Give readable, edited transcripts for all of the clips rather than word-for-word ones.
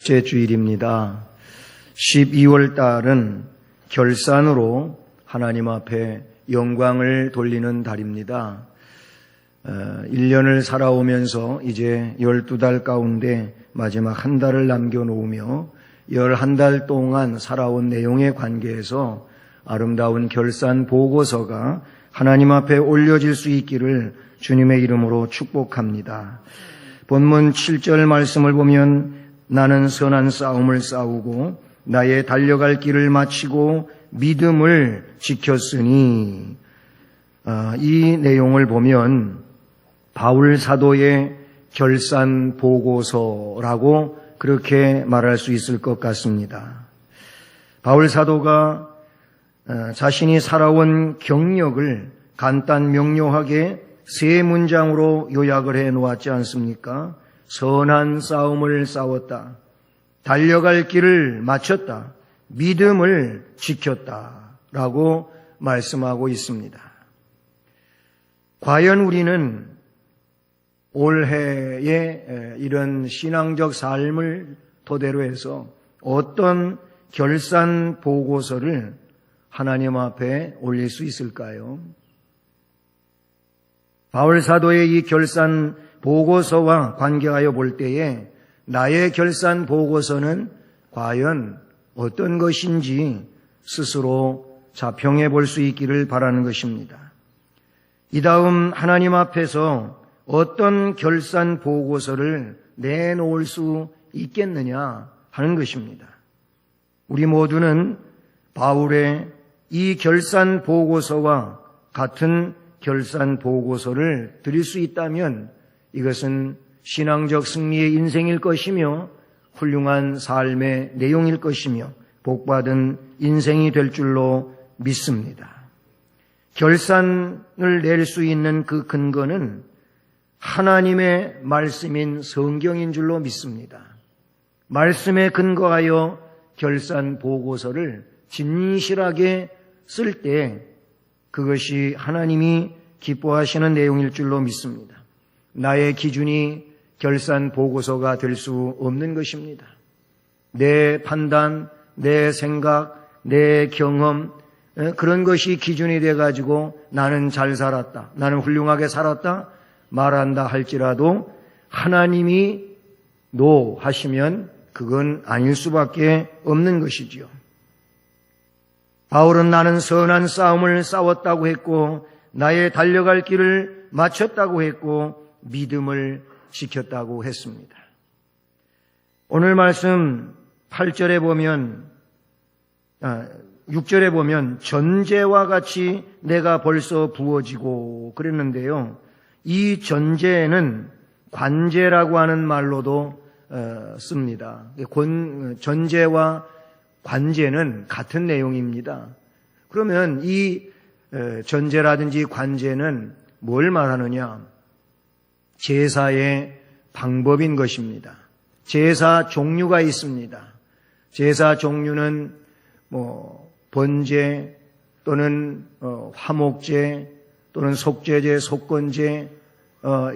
첫째 주일입니다. 12월 달은 결산으로 하나님 앞에 영광을 돌리는 달입니다. 1년을 살아오면서 이제 12달 가운데 마지막 한 달을 남겨놓으며 11달 동안 살아온 내용에 관계해서 아름다운 결산 보고서가 하나님 앞에 올려질 수 있기를 주님의 이름으로 축복합니다. 본문 7절 말씀을 보면 나는 선한 싸움을 싸우고 나의 달려갈 길을 마치고 믿음을 지켰으니, 이 내용을 보면 바울 사도의 결산 보고서라고 그렇게 말할 수 있을 것 같습니다. 바울 사도가 자신이 살아온 경력을 간단 명료하게 세 문장으로 요약을 해 놓았지 않습니까? 선한 싸움을 싸웠다. 달려갈 길을 마쳤다. 믿음을 지켰다. 라고 말씀하고 있습니다. 과연 우리는 올해의 이런 신앙적 삶을 토대로 해서 어떤 결산 보고서를 하나님 앞에 올릴 수 있을까요? 바울 사도의 이 결산 보고서와 관계하여 볼 때에 나의 결산 보고서는 과연 어떤 것인지 스스로 자평해 볼 수 있기를 바라는 것입니다. 이 다음 하나님 앞에서 어떤 결산 보고서를 내놓을 수 있겠느냐 하는 것입니다. 우리 모두는 바울의 이 결산 보고서와 같은 결산 보고서를 드릴 수 있다면 이것은 신앙적 승리의 인생일 것이며 훌륭한 삶의 내용일 것이며 복받은 인생이 될 줄로 믿습니다. 결산을 낼 수 있는 그 근거는 하나님의 말씀인 성경인 줄로 믿습니다. 말씀에 근거하여 결산 보고서를 진실하게 쓸 때 그것이 하나님이 기뻐하시는 내용일 줄로 믿습니다. 나의 기준이 결산 보고서가 될 수 없는 것입니다. 내 판단, 내 생각, 내 경험, 그런 것이 기준이 돼가지고 나는 잘 살았다, 나는 훌륭하게 살았다 말한다 할지라도 하나님이 노 하시면 그건 아닐 수밖에 없는 것이지요. 바울은 나는 선한 싸움을 싸웠다고 했고 나의 달려갈 길을 마쳤다고 했고 믿음을 지켰다고 했습니다. 오늘 말씀 8절에 보면 6절에 보면 전제와 같이 내가 벌써 부어지고 그랬는데요. 이 전제는 관제라고 하는 말로도 씁니다. 전제와 관제는 같은 내용입니다. 그러면 이 전제라든지 관제는 뭘 말하느냐? 제사의 방법인 것입니다. 제사 종류가 있습니다. 제사 종류는 번제 또는 화목제 또는 속죄제, 속건제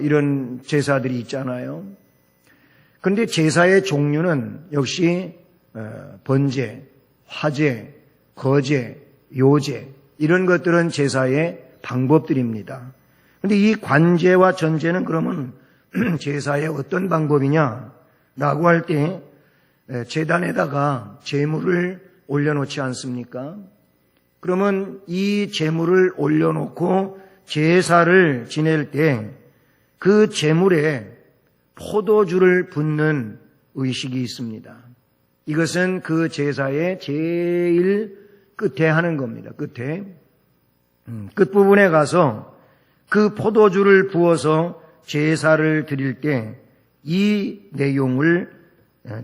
이런 제사들이 있잖아요. 그런데 제사의 종류는 역시 번제, 화제, 거제, 요제 이런 것들은 제사의 방법들입니다. 그런데 이 관제와 전제는 그러면 제사의 어떤 방법이냐라고 할 때 제단에다가 제물을 올려놓지 않습니까? 그러면 이 제물을 올려놓고 제사를 지낼 때 그 제물에 포도주를 붓는 의식이 있습니다. 이것은 그 제사의 제일 끝에 하는 겁니다. 끝부분에 가서 그 포도주를 부어서 제사를 드릴 때 이 내용을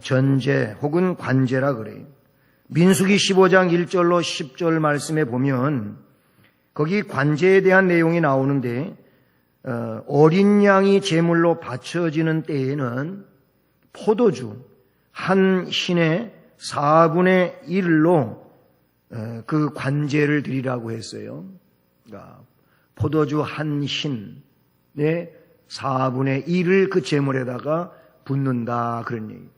전제 혹은 관제라 그래요. 민수기 15장 1절로 10절 말씀에 보면 거기 관제에 대한 내용이 나오는데 어린 양이 제물로 바쳐지는 때에는 포도주 한 신의 4분의 1로 그 관제를 드리라고 했어요. 그러니까 포도주 한 신의 4분의 1을 그 제물에다가 붓는다 그런 얘기.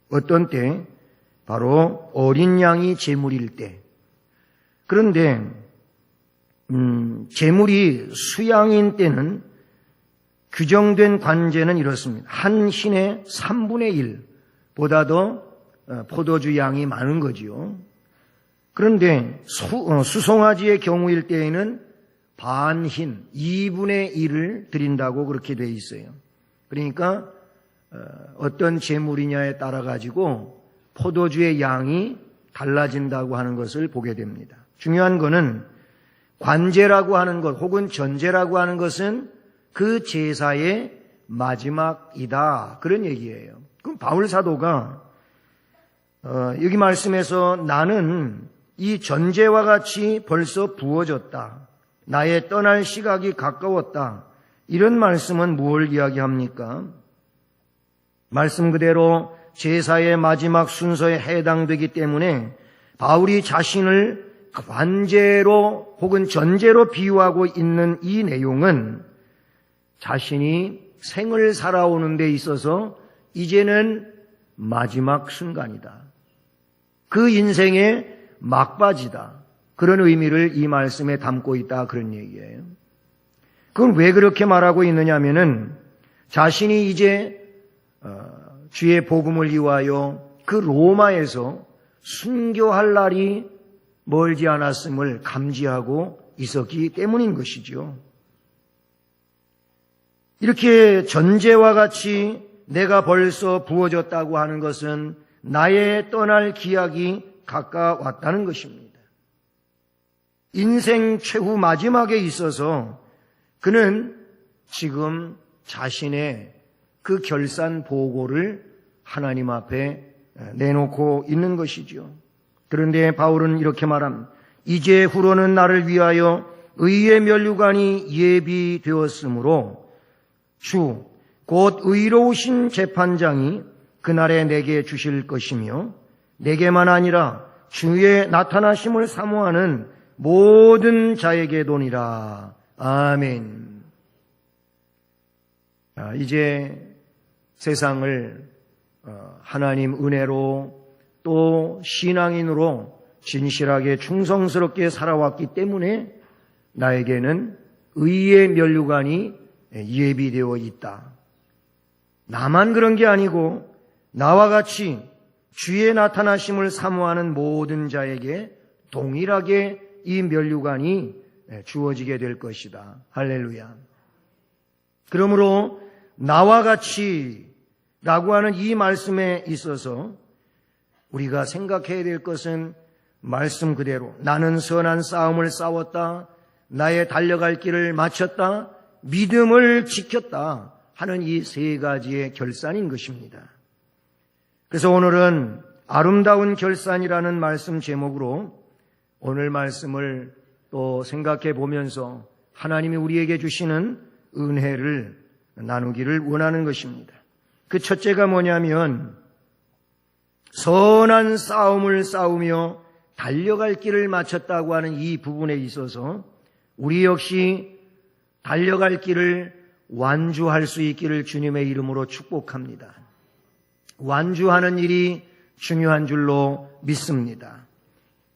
어떤 때? 바로 어린 양이 제물일 때. 그런데 제물이 수양인 때는 규정된 관제는 이렇습니다. 한 신의 3분의 1보다도 포도주 양이 많은 거지요. 그런데 수송아지의 경우일 때에는 반흰 2분의 1을 드린다고 그렇게 돼 있어요. 그러니까 어떤 제물이냐에 따라 가지고 포도주의 양이 달라진다고 하는 것을 보게 됩니다. 중요한 것은 관제라고 하는 것 혹은 전제라고 하는 것은 그 제사의 마지막이다, 그런 얘기예요. 그럼 바울 사도가 여기 말씀에서 나는 이 전제와 같이 벌써 부어졌다, 나의 떠날 시각이 가까웠다, 이런 말씀은 무엇을 이야기합니까? 말씀 그대로 제사의 마지막 순서에 해당되기 때문에 바울이 자신을 관제로 혹은 전제로 비유하고 있는 이 내용은 자신이 생을 살아오는 데 있어서 이제는 마지막 순간이다, 그 인생의 막바지다, 그런 의미를 이 말씀에 담고 있다, 그런 얘기예요. 그건 왜 그렇게 말하고 있느냐 하면은 자신이 이제 주의 복음을 위하여 그 로마에서 순교할 날이 멀지 않았음을 감지하고 있었기 때문인 것이죠. 이렇게 전제와 같이 내가 벌써 부어졌다고 하는 것은 나의 떠날 기약이 가까웠다는 것입니다. 인생 최후 마지막에 있어서 그는 지금 자신의 그 결산 보고를 하나님 앞에 내놓고 있는 것이죠. 그런데 바울은 이렇게 말합니다. 이제 후로는 나를 위하여 의의 면류관이 예비되었으므로 주 곧 의로우신 재판장이 그날에 내게 주실 것이며 내게만 아니라 주의 나타나심을 사모하는 모든 자에게 도니라. 아멘. 이제 세상을 하나님 은혜로 또 신앙인으로 진실하게 충성스럽게 살아왔기 때문에 나에게는 의의 면류관이 예비되어 있다. 나만 그런 게 아니고 나와 같이 주의 나타나심을 사모하는 모든 자에게 동일하게 이 면류관이 주어지게 될 것이다. 할렐루야. 그러므로 나와 같이 라고 하는 이 말씀에 있어서 우리가 생각해야 될 것은 말씀 그대로 나는 선한 싸움을 싸웠다, 나의 달려갈 길을 마쳤다, 믿음을 지켰다 하는 이 세 가지의 결산인 것입니다. 그래서 오늘은 아름다운 결산이라는 말씀 제목으로 오늘 말씀을 또 생각해 보면서 하나님이 우리에게 주시는 은혜를 나누기를 원하는 것입니다. 그 첫째가 뭐냐면 선한 싸움을 싸우며 달려갈 길을 마쳤다고 하는 이 부분에 있어서 우리 역시 달려갈 길을 완주할 수 있기를 주님의 이름으로 축복합니다. 완주하는 일이 중요한 줄로 믿습니다.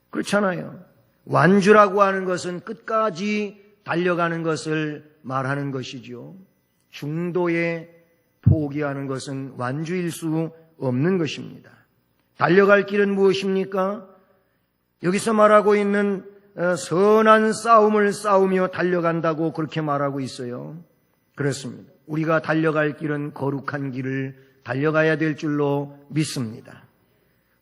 그렇잖아요. 완주라고 하는 것은 끝까지 달려가는 것을 말하는 것이죠. 중도에 포기하는 것은 완주일 수 없는 것입니다. 달려갈 길은 무엇입니까? 여기서 말하고 있는 선한 싸움을 싸우며 달려간다고 그렇게 말하고 있어요. 그렇습니다. 우리가 달려갈 길은 거룩한 길을 달려가야 될 줄로 믿습니다.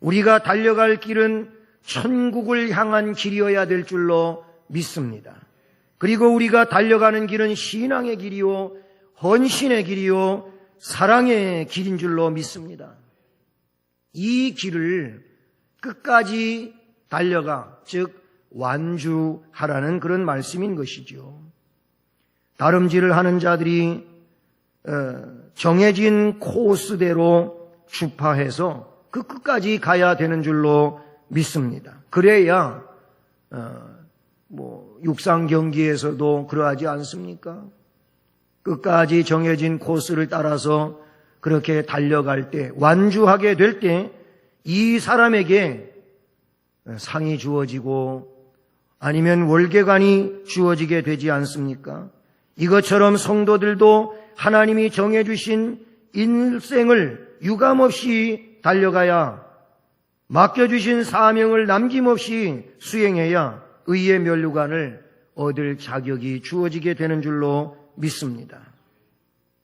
우리가 달려갈 길은 천국을 향한 길이어야 될 줄로 믿습니다. 그리고 우리가 달려가는 길은 신앙의 길이요, 헌신의 길이요, 사랑의 길인 줄로 믿습니다. 이 길을 끝까지 달려가, 즉 완주하라는 그런 말씀인 것이죠. 다름질을 하는 자들이 정해진 코스대로 주파해서 그 끝까지 가야 되는 줄로 믿습니다. 그래야 육상 경기에서도 그러하지 않습니까? 끝까지 정해진 코스를 따라서 그렇게 달려갈 때, 완주하게 될 때 이 사람에게 상이 주어지고 아니면 월계관이 주어지게 되지 않습니까? 이것처럼 성도들도 하나님이 정해주신 인생을 유감없이 달려가야, 맡겨주신 사명을 남김없이 수행해야 의의 면류관을 얻을 자격이 주어지게 되는 줄로 믿습니다.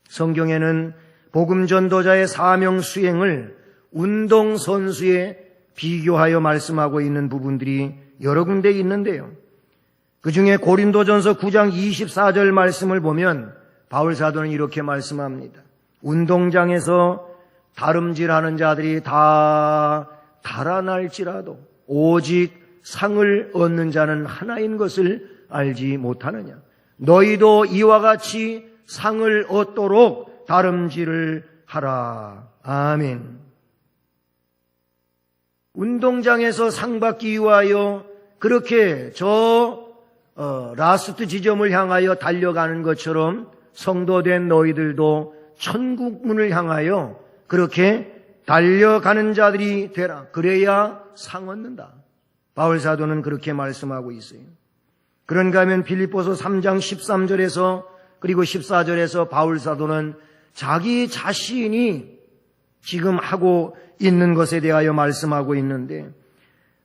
성경에는 복음 전도자의 사명 수행을 운동선수에 비교하여 말씀하고 있는 부분들이 여러 군데 있는데요. 그 중에 고린도전서 9장 24절 말씀을 보면 바울 사도는 이렇게 말씀합니다. 운동장에서 다름질하는 자들이 다 달아날지라도 오직 상을 얻는 자는 하나인 것을 알지 못하느냐. 너희도 이와 같이 상을 얻도록 다름질을 하라. 아멘. 운동장에서 상 받기 위하여 그렇게 라스트 지점을 향하여 달려가는 것처럼 성도된 너희들도 천국문을 향하여 그렇게 달려가는 자들이 되라. 그래야 상 얻는다. 바울 사도는 그렇게 말씀하고 있어요. 그런가 하면 빌립보서 3장 13절에서 그리고 14절에서 바울 사도는 자기 자신이 지금 하고 있는 것에 대하여 말씀하고 있는데,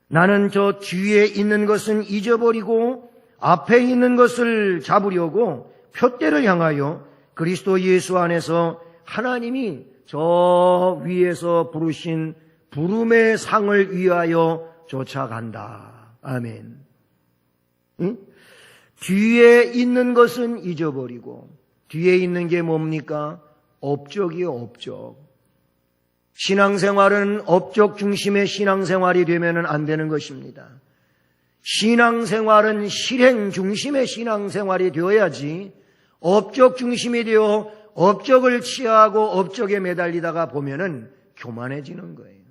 나는 저 뒤에 있는 것은 잊어버리고 앞에 있는 것을 잡으려고 표대를 향하여 그리스도 예수 안에서 하나님이 저 위에서 부르신 부름의 상을 위하여 쫓아간다. 아멘. 응? 뒤에 있는 것은 잊어버리고, 뒤에 있는 게 뭡니까? 업적이요, 업적. 신앙생활은 업적 중심의 신앙생활이 되면 안 되는 것입니다. 신앙생활은 실행 중심의 신앙생활이 되어야지, 업적 중심이 되어 업적을 취하고 업적에 매달리다가 보면은 교만해지는 거예요.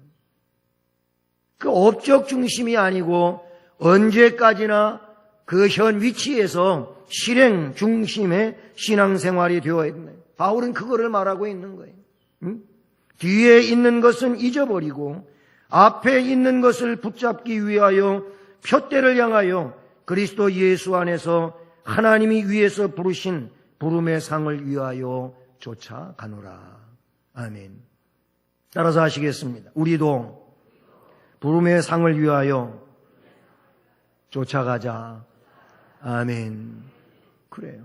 그 업적 중심이 아니고 언제까지나 그 현 위치에서 실행 중심의 신앙생활이 되어야 된다. 바울은 그거를 말하고 있는 거예요. 응? 뒤에 있는 것은 잊어버리고 앞에 있는 것을 붙잡기 위하여 표대를 향하여 그리스도 예수 안에서 하나님이 위에서 부르신 부름의 상을 위하여 쫓아가노라. 아멘. 따라서 하시겠습니다. 우리도 부름의 상을 위하여 쫓아가자. 아멘. 그래요.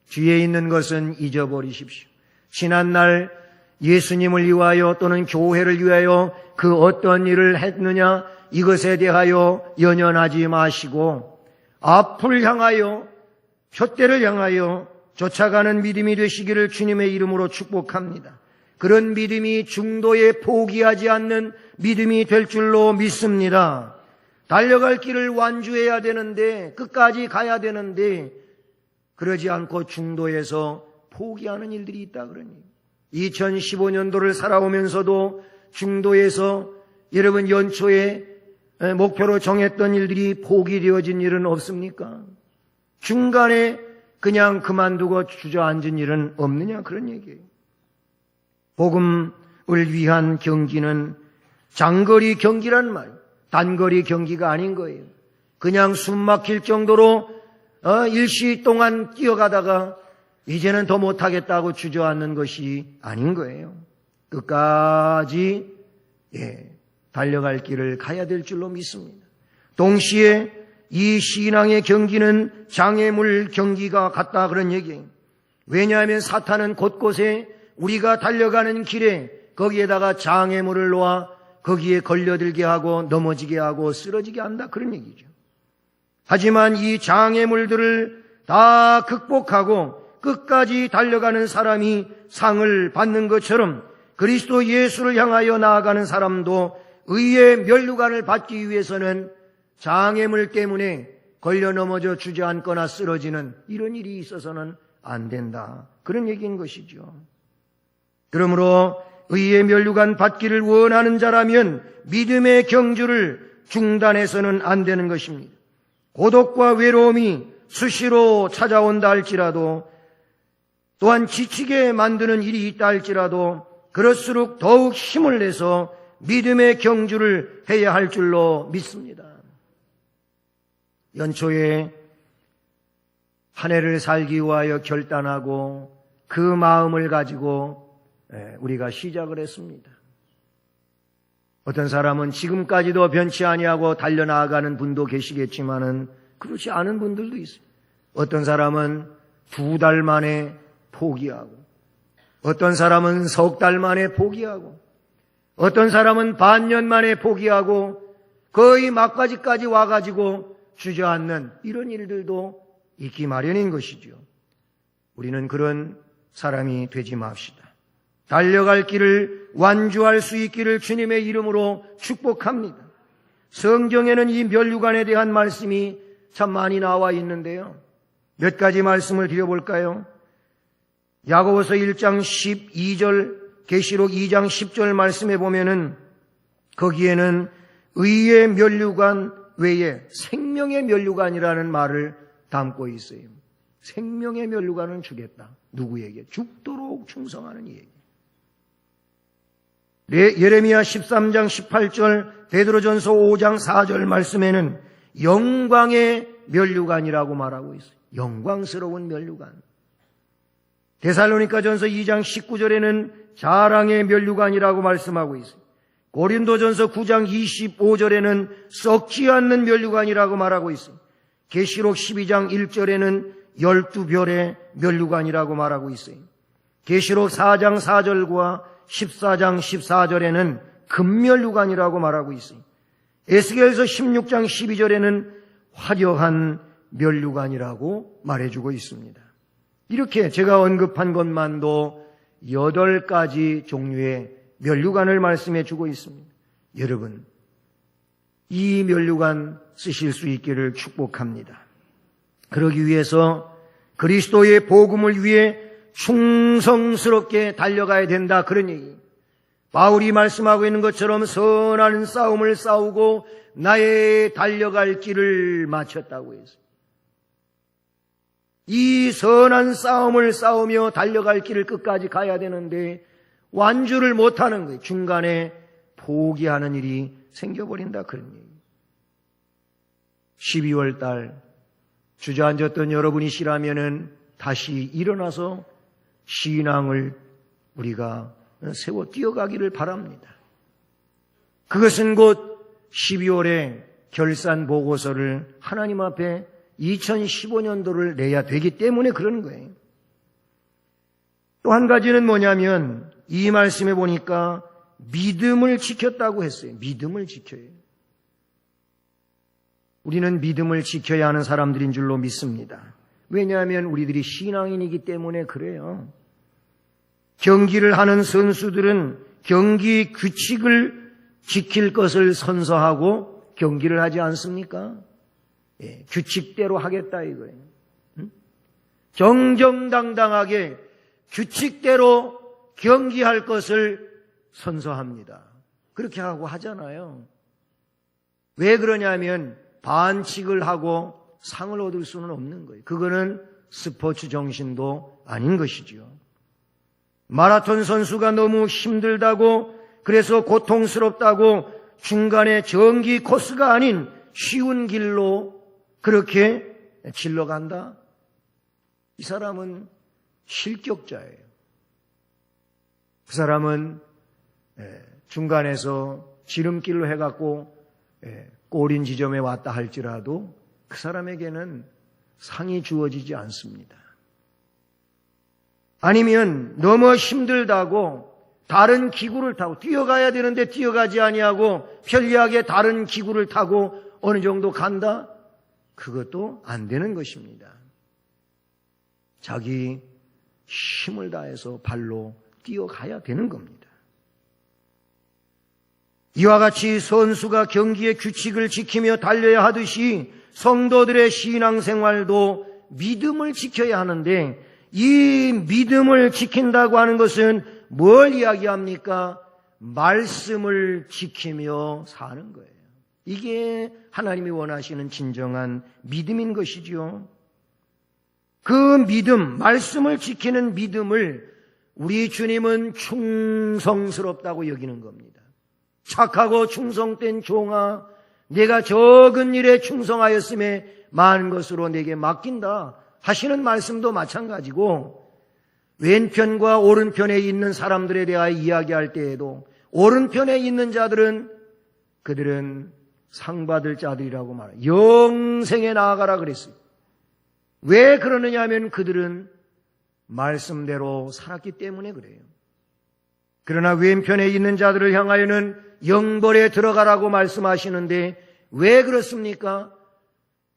뒤에 있는 것은 잊어버리십시오. 지난날 예수님을 위하여 또는 교회를 위하여 그 어떤 일을 했느냐, 이것에 대하여 연연하지 마시고 앞을 향하여 표대를 향하여 쫓아가는 믿음이 되시기를 주님의 이름으로 축복합니다. 그런 믿음이 중도에 포기하지 않는 믿음이 될 줄로 믿습니다. 달려갈 길을 완주해야 되는데, 끝까지 가야 되는데 그러지 않고 중도에서 포기하는 일들이 있다 그러니, 2015년도를 살아오면서도 중도에서 여러분 연초에 목표로 정했던 일들이 포기되어진 일은 없습니까? 중간에 그냥 그만두고 주저앉은 일은 없느냐, 그런 얘기예요. 복음을 위한 경기는 장거리 경기란 말이에요. 단거리 경기가 아닌 거예요. 그냥 숨 막힐 정도로 일시 동안 뛰어가다가 이제는 더 못하겠다고 주저앉는 것이 아닌 거예요. 끝까지 달려갈 길을 가야 될 줄로 믿습니다. 동시에 이 신앙의 경기는 장애물 경기가 같다 그런 얘기예요. 왜냐하면 사탄은 곳곳에 우리가 달려가는 길에 거기에다가 장애물을 놓아 거기에 걸려들게 하고 넘어지게 하고 쓰러지게 한다 그런 얘기죠. 하지만 이 장애물들을 다 극복하고 끝까지 달려가는 사람이 상을 받는 것처럼 그리스도 예수를 향하여 나아가는 사람도 의의 면류관을 받기 위해서는 장애물 때문에 걸려 넘어져 주저앉거나 쓰러지는 이런 일이 있어서는 안 된다. 그런 얘기인 것이죠. 그러므로 의의 면류관 받기를 원하는 자라면 믿음의 경주를 중단해서는 안 되는 것입니다. 고독과 외로움이 수시로 찾아온다 할지라도, 또한 지치게 만드는 일이 있다 할지라도 그럴수록 더욱 힘을 내서 믿음의 경주를 해야 할 줄로 믿습니다. 연초에 한 해를 살기 위하여 결단하고 그 마음을 가지고 우리가 시작을 했습니다. 어떤 사람은 지금까지도 변치 아니하고 달려나가는 분도 계시겠지만은 그렇지 않은 분들도 있어요. 어떤 사람은 2달 만에 포기하고, 어떤 사람은 3달 만에 포기하고, 어떤 사람은 반년 만에 포기하고 거의 막바지까지 와가지고 주저앉는 이런 일들도 있기 마련인 것이죠. 우리는 그런 사람이 되지 맙시다. 달려갈 길을 완주할 수 있기를 주님의 이름으로 축복합니다. 성경에는 이 면류관에 대한 말씀이 참 많이 나와 있는데요. 몇 가지 말씀을 드려볼까요? 야고보서 1장 12절, 계시록 2장 10절 말씀에 보면은 거기에는 의의 면류관 외에 생명의 면류관이라는 말을 담고 있어요. 생명의 면류관을 주겠다. 누구에게? 죽도록 충성하는 이에게. 예레미야 13장 18절, 베드로전서 5장 4절 말씀에는 영광의 면류관이라고 말하고 있어요. 영광스러운 면류관. 데살로니가전서 2장 19절에는 자랑의 면류관이라고 말씀하고 있어요. 고린도전서 9장 25절에는 썩지 않는 면류관이라고 말하고 있어요. 계시록 12장 1절에는 12별의 면류관이라고 말하고 있어요. 계시록 4장 4절과 14장 14절에는 금면류관이라고 말하고 있어요. 에스겔서 16장 12절에는 화려한 면류관이라고 말해주고 있습니다. 이렇게 제가 언급한 것만도 8가지 종류의 면류관을 말씀해 주고 있습니다. 여러분, 이 면류관 쓰실 수 있기를 축복합니다. 그러기 위해서 그리스도의 복음을 위해 충성스럽게 달려가야 된다, 그런 얘기. 바울이 말씀하고 있는 것처럼 선한 싸움을 싸우고 나의 달려갈 길을 마쳤다고 했어요. 이 선한 싸움을 싸우며 달려갈 길을 끝까지 가야 되는데 완주를 못하는 거예요. 중간에 포기하는 일이 생겨버린다, 그런 얘기. 12월 달 주저앉았던 여러분이시라면은 다시 일어나서 신앙을 우리가 세워 뛰어가기를 바랍니다. 그것은 곧 12월에 결산 보고서를 하나님 앞에 2015년도를 내야 되기 때문에 그러는 거예요. 또 한 가지는 뭐냐면 이 말씀에 보니까 믿음을 지켰다고 했어요. 믿음을 지켜요. 우리는 믿음을 지켜야 하는 사람들인 줄로 믿습니다. 왜냐하면 우리들이 신앙인이기 때문에 그래요. 경기를 하는 선수들은 경기 규칙을 지킬 것을 선서하고 경기를 하지 않습니까? 예, 규칙대로 하겠다 이거예요. 정정당당하게 규칙대로 경기할 것을 선서합니다. 그렇게 하고 하잖아요. 왜 그러냐면 반칙을 하고 상을 얻을 수는 없는 거예요. 그거는 스포츠 정신도 아닌 것이죠. 마라톤 선수가 너무 힘들다고, 그래서 고통스럽다고 중간에 정기 코스가 아닌 쉬운 길로 그렇게 질러간다? 이 사람은 실격자예요. 그 사람은 중간에서 지름길로 해갖고 꼬린 지점에 왔다 할지라도 그 사람에게는 상이 주어지지 않습니다. 아니면 너무 힘들다고 다른 기구를 타고 뛰어가야 되는데 뛰어가지 아니하고 편리하게 다른 기구를 타고 어느 정도 간다? 그것도 안 되는 것입니다. 자기 힘을 다해서 발로 뛰어가야 되는 겁니다. 이와 같이 선수가 경기의 규칙을 지키며 달려야 하듯이 성도들의 신앙생활도 믿음을 지켜야 하는데, 이 믿음을 지킨다고 하는 것은 뭘 이야기합니까? 말씀을 지키며 사는 거예요. 이게 하나님이 원하시는 진정한 믿음인 것이죠. 그 믿음, 말씀을 지키는 믿음을 우리 주님은 충성스럽다고 여기는 겁니다. 착하고 충성된 종아, 내가 적은 일에 충성하였음에 많은 것으로 내게 맡긴다 하시는 말씀도 마찬가지고, 왼편과 오른편에 있는 사람들에 대하여 이야기할 때에도 오른편에 있는 자들은 그들은 상 받을 자들이라고 말해요. 영생에 나아가라 그랬어요. 왜 그러느냐 하면 그들은 말씀대로 살았기 때문에 그래요. 그러나 왼편에 있는 자들을 향하여는 영벌에 들어가라고 말씀하시는데 왜 그렇습니까?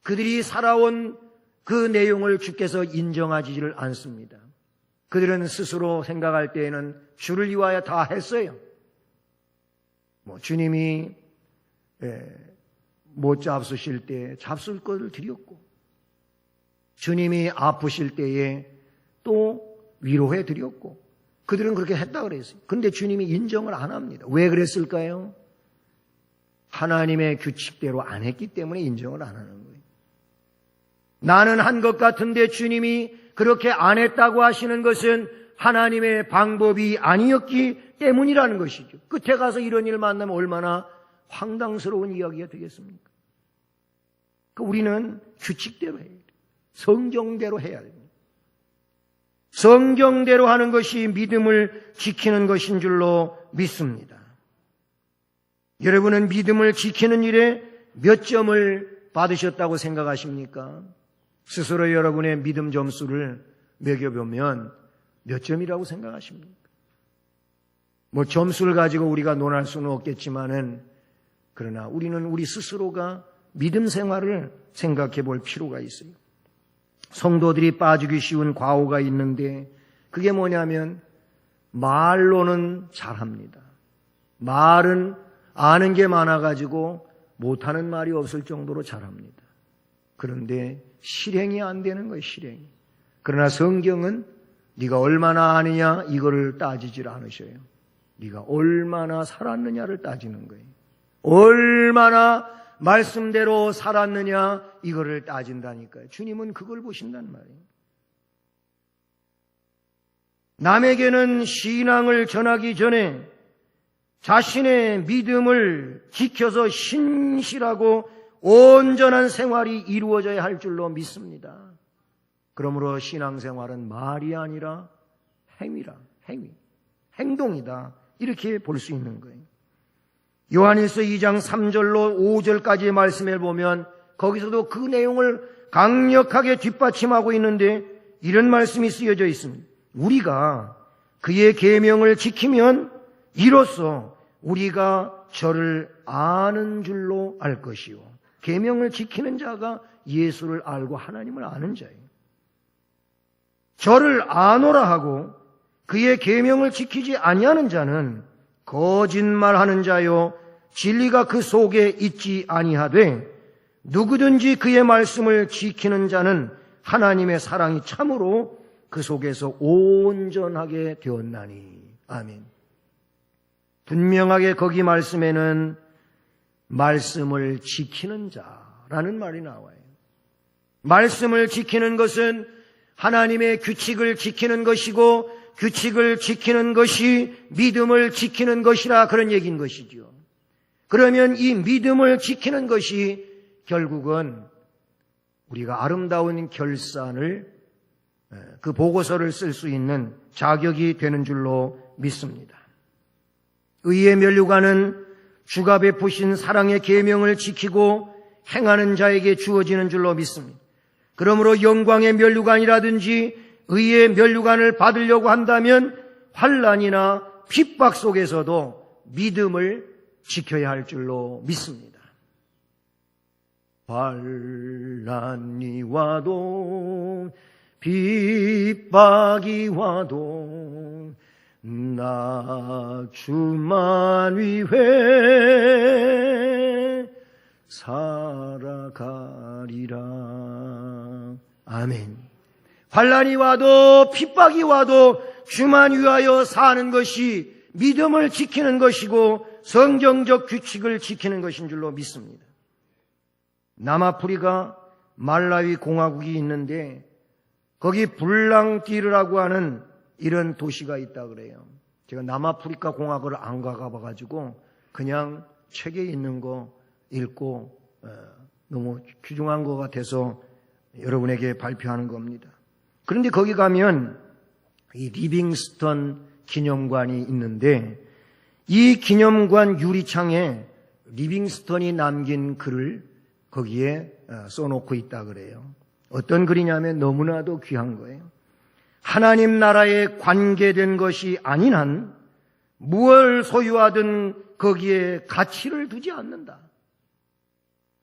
그들이 살아온 그 내용을 주께서 인정하지를 않습니다. 그들은 스스로 생각할 때에는 주를 위하여 다 했어요. 주님이 못 잡수실 때 잡술 것을 드렸고, 주님이 아프실 때에 또 위로해 드렸고, 그들은 그렇게 했다 그랬어요. 그런데 주님이 인정을 안 합니다. 왜 그랬을까요? 하나님의 규칙대로 안 했기 때문에 인정을 안 하는 거예요. 나는 한 것 같은데 주님이 그렇게 안 했다고 하시는 것은 하나님의 방법이 아니었기 때문이라는 것이죠. 끝에 가서 이런 일 만나면 얼마나 황당스러운 이야기가 되겠습니까? 우리는 규칙대로 해야 돼요. 성경대로 해야 됩니다. 성경대로 하는 것이 믿음을 지키는 것인 줄로 믿습니다. 여러분은 믿음을 지키는 일에 몇 점을 받으셨다고 생각하십니까? 스스로 여러분의 믿음 점수를 매겨보면 몇 점이라고 생각하십니까? 점수를 가지고 우리가 논할 수는 없겠지만은, 그러나 우리는 우리 스스로가 믿음 생활을 생각해 볼 필요가 있어요. 성도들이 빠지기 쉬운 과오가 있는데 그게 뭐냐면 말로는 잘합니다. 말은 아는 게 많아가지고 못하는 말이 없을 정도로 잘합니다. 그런데 실행이 안 되는 거예요, 실행이. 그러나 성경은 네가 얼마나 아느냐 이거를 따지질 않으셔요. 네가 얼마나 살았느냐를 따지는 거예요. 얼마나 말씀대로 살았느냐 이거를 따진다니까요. 주님은 그걸 보신단 말이에요. 남에게는 신앙을 전하기 전에 자신의 믿음을 지켜서 신실하고 온전한 생활이 이루어져야 할 줄로 믿습니다. 그러므로 신앙생활은 말이 아니라 행동이다. 이렇게 볼 수 있는 거예요. 요한일서 2장 3절로 5절까지의 말씀을 보면 거기서도 그 내용을 강력하게 뒷받침하고 있는데 이런 말씀이 쓰여져 있습니다. 우리가 그의 계명을 지키면 이로써 우리가 저를 아는 줄로 알 것이요. 계명을 지키는 자가 예수를 알고 하나님을 아는 자예요. 저를 아노라 하고 그의 계명을 지키지 아니하는 자는 거짓말하는 자요 진리가 그 속에 있지 아니하되 누구든지 그의 말씀을 지키는 자는 하나님의 사랑이 참으로 그 속에서 온전하게 되었나니. 아멘. 분명하게 거기 말씀에는 말씀을 지키는 자라는 말이 나와요. 말씀을 지키는 것은 하나님의 규칙을 지키는 것이고 규칙을 지키는 것이 믿음을 지키는 것이라 그런 얘기인 것이죠. 그러면 이 믿음을 지키는 것이 결국은 우리가 아름다운 결산을 그 보고서를 쓸 수 있는 자격이 되는 줄로 믿습니다. 의의 면류관은 주가 베푸신 사랑의 계명을 지키고 행하는 자에게 주어지는 줄로 믿습니다. 그러므로 영광의 면류관이라든지 의의 면류관을 받으려고 한다면 환난이나 핍박 속에서도 믿음을 지켜야 할 줄로 믿습니다. 환난이 와도 핍박이 와도 나 주만 위해 살아가리라. 아멘. 환난이 와도 핍박이 와도 주만 위하여 사는 것이 믿음을 지키는 것이고 성경적 규칙을 지키는 것인 줄로 믿습니다. 남아프리카 말라위 공화국이 있는데 거기 블랑디르라고 하는 이런 도시가 있다 그래요. 제가 남아프리카 공화국을 안 가봐가지고 그냥 책에 있는 거 읽고 너무 귀중한 것 같아서 여러분에게 발표하는 겁니다. 그런데 거기 가면 이 리빙스턴 기념관이 있는데 이 기념관 유리창에 리빙스턴이 남긴 글을 거기에 써놓고 있다 그래요. 어떤 글이냐면 너무나도 귀한 거예요. 하나님 나라에 관계된 것이 아닌 한 무엇을 소유하든 거기에 가치를 두지 않는다.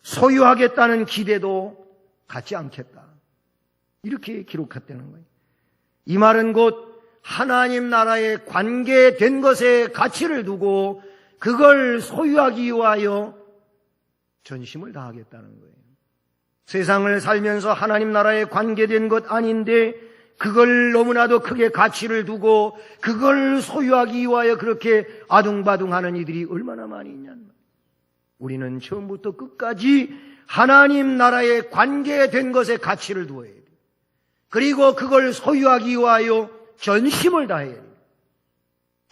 소유하겠다는 기대도 갖지 않겠다. 이렇게 기록했다는 거예요. 이 말은 곧 하나님 나라에 관계된 것에 가치를 두고 그걸 소유하기 위하여 전심을 다하겠다는 거예요. 세상을 살면서 하나님 나라에 관계된 것 아닌데 그걸 너무나도 크게 가치를 두고 그걸 소유하기 위하여 그렇게 아둥바둥하는 이들이 얼마나 많이 있냐는 말이에요. 우리는 처음부터 끝까지 하나님 나라에 관계된 것에 가치를 두어야 돼요. 그리고 그걸 소유하기 위하여 전심을 다해야 돼요.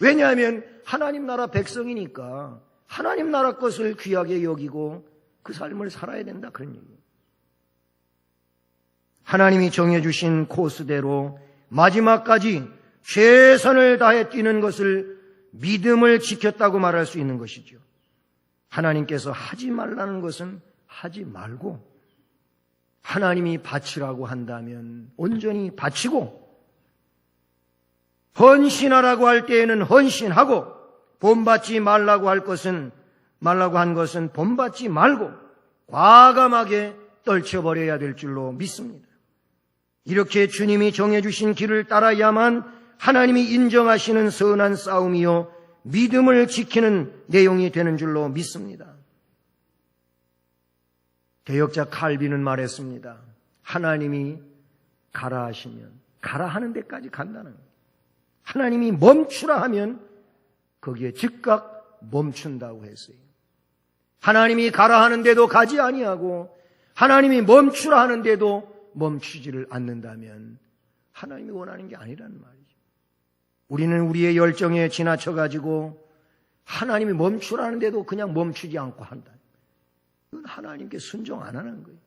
왜냐하면 하나님 나라 백성이니까 하나님 나라 것을 귀하게 여기고 그 삶을 살아야 된다 그런 얘기예요. 하나님이 정해주신 코스대로 마지막까지 최선을 다해 뛰는 것을 믿음을 지켰다고 말할 수 있는 것이죠. 하나님께서 하지 말라는 것은 하지 말고 하나님이 바치라고 한다면 온전히 바치고 헌신하라고 할 때에는 헌신하고 본받지 말라고 한 것은 본받지 말고 과감하게 떨쳐버려야 될 줄로 믿습니다. 이렇게 주님이 정해주신 길을 따라야만 하나님이 인정하시는 선한 싸움이요 믿음을 지키는 내용이 되는 줄로 믿습니다. 개혁자 칼빈은 말했습니다. 하나님이 가라 하시면 가라 하는 데까지 간다는 거예요. 하나님이 멈추라 하면 거기에 즉각 멈춘다고 했어요. 하나님이 가라 하는데도 가지 아니하고 하나님이 멈추라 하는데도 멈추지를 않는다면 하나님이 원하는 게 아니라는 말이죠. 우리는 우리의 열정에 지나쳐가지고 하나님이 멈추라 하는데도 그냥 멈추지 않고 한다. 이건 하나님께 순종 안 하는 거예요.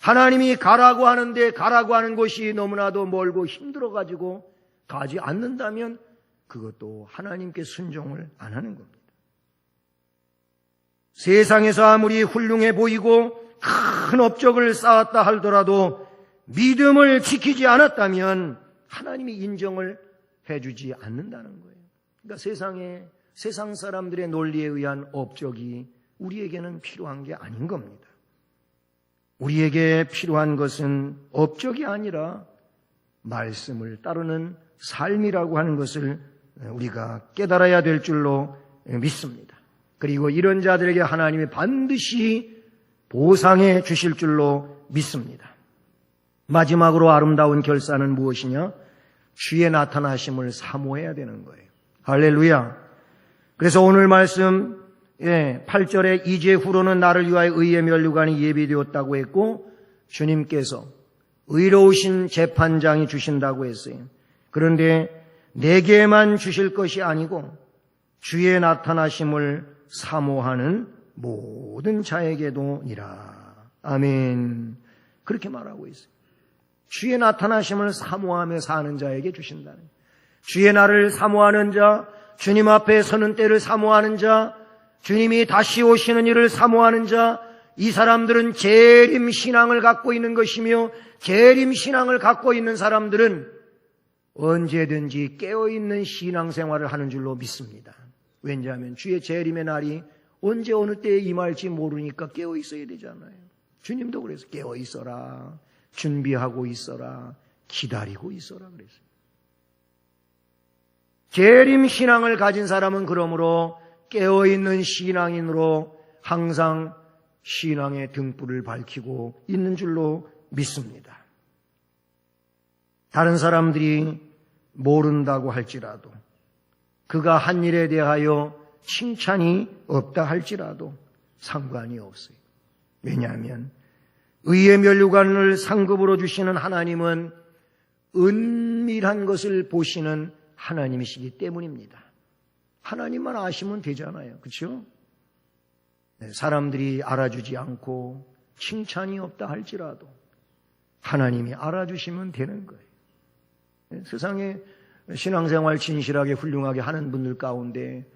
하나님이 가라고 하는데 가라고 하는 곳이 너무나도 멀고 힘들어가지고 가지 않는다면 그것도 하나님께 순종을 안 하는 겁니다. 세상에서 아무리 훌륭해 보이고 큰 업적을 쌓았다 하더라도 믿음을 지키지 않았다면 하나님이 인정을 해주지 않는다는 거예요. 그러니까 세상 사람들의 논리에 의한 업적이 우리에게는 필요한 게 아닌 겁니다. 우리에게 필요한 것은 업적이 아니라 말씀을 따르는 삶이라고 하는 것을 우리가 깨달아야 될 줄로 믿습니다. 그리고 이런 자들에게 하나님이 반드시 보상해 주실 줄로 믿습니다. 마지막으로 아름다운 결산은 무엇이냐? 주의 나타나심을 사모해야 되는 거예요. 할렐루야. 그래서 오늘 말씀 8절에 이제 후로는 나를 위하여 의의 면류관이 예비되었다고 했고 주님께서 의로우신 재판장이 주신다고 했어요. 그런데 내게만 주실 것이 아니고 주의 나타나심을 사모하는 모든 자에게도니라. 아멘. 그렇게 말하고 있어요. 주의 나타나심을 사모하며 사는 자에게 주신다는 거예요. 주의 날을 사모하는 자, 주님 앞에 서는 때를 사모하는 자, 주님이 다시 오시는 일을 사모하는 자, 이 사람들은 재림 신앙을 갖고 있는 것이며 재림 신앙을 갖고 있는 사람들은 언제든지 깨어있는 신앙생활을 하는 줄로 믿습니다. 왜냐하면 주의 재림의 날이 언제 어느 때에 임할지 모르니까 깨어있어야 되잖아요. 주님도 그래서 깨어있어라, 준비하고 있어라, 기다리고 있어라 그랬어요. 재림 신앙을 가진 사람은 그러므로 깨어있는 신앙인으로 항상 신앙의 등불을 밝히고 있는 줄로 믿습니다. 다른 사람들이 모른다고 할지라도 그가 한 일에 대하여 칭찬이 없다 할지라도 상관이 없어요. 왜냐하면 의의 면류관을 상급으로 주시는 하나님은 은밀한 것을 보시는 하나님이시기 때문입니다. 하나님만 아시면 되잖아요. 그렇죠? 네, 사람들이 알아주지 않고 칭찬이 없다 할지라도 하나님이 알아주시면 되는 거예요. 네, 세상에 신앙생활 진실하게 훌륭하게 하는 분들 가운데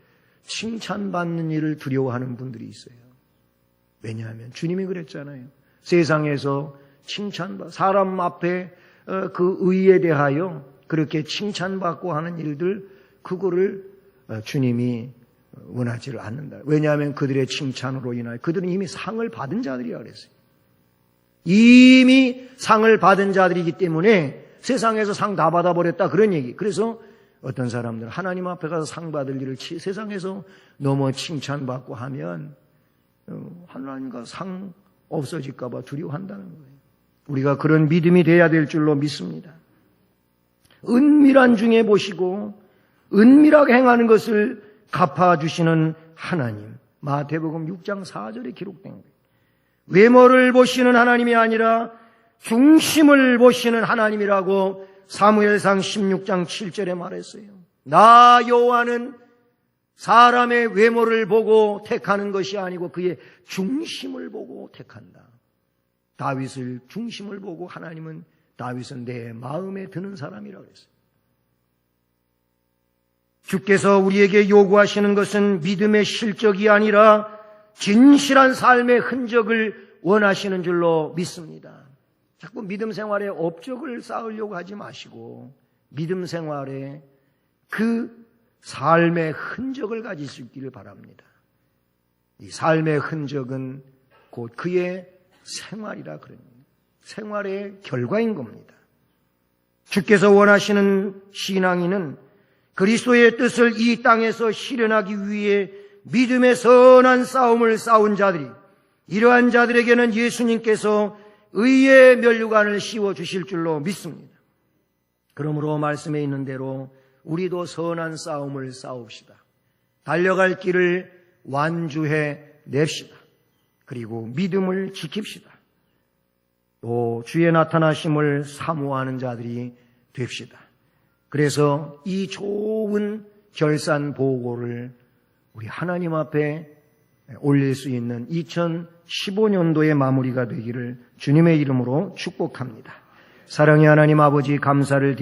칭찬받는 일을 두려워하는 분들이 있어요. 왜냐하면 주님이 그랬잖아요. 세상에서 사람 앞에 그 의에 대하여 그렇게 칭찬받고 하는 일들, 그거를 주님이 원하지를 않는다. 왜냐하면 그들의 칭찬으로 인하여 그들은 이미 상을 받은 자들이라 그랬어요. 이미 상을 받은 자들이기 때문에 세상에서 상 다 받아버렸다, 그런 얘기. 그래서 어떤 사람들은 하나님 앞에 가서 상 받을 일을 세상에서 너무 칭찬받고 하면 하나님과 상 없어질까 봐 두려워한다는 거예요. 우리가 그런 믿음이 돼야 될 줄로 믿습니다. 은밀한 중에 보시고 은밀하게 행하는 것을 갚아주시는 하나님. 마태복음 6장 4절에 기록된 거예요. 외모를 보시는 하나님이 아니라 중심을 보시는 하나님이라고 사무엘상 16장 7절에 말했어요. 나 여호와는 사람의 외모를 보고 택하는 것이 아니고 그의 중심을 보고 택한다. 다윗을 중심을 보고 하나님은 다윗은 내 마음에 드는 사람이라고 했어요. 주께서 우리에게 요구하시는 것은 믿음의 실적이 아니라 진실한 삶의 흔적을 원하시는 줄로 믿습니다. 자꾸 믿음 생활에 업적을 쌓으려고 하지 마시고 믿음 생활에 그 삶의 흔적을 가질 수 있기를 바랍니다. 이 삶의 흔적은 곧 그의 생활이라 그럽니다. 생활의 결과인 겁니다. 주께서 원하시는 신앙인은 그리스도의 뜻을 이 땅에서 실현하기 위해 믿음의 선한 싸움을 싸운 자들이, 이러한 자들에게는 예수님께서 의의 면류관을 씌워주실 줄로 믿습니다. 그러므로 말씀에 있는 대로 우리도 선한 싸움을 싸웁시다. 달려갈 길을 완주해 냅시다. 그리고 믿음을 지킵시다. 또 주의 나타나심을 사모하는 자들이 됩시다. 그래서 이 좋은 결산 보고를 우리 하나님 앞에 올릴 수 있는 2015년도의 마무리가 되기를 주님의 이름으로 축복합니다. 사랑의 하나님 아버지, 감사를 드립니다.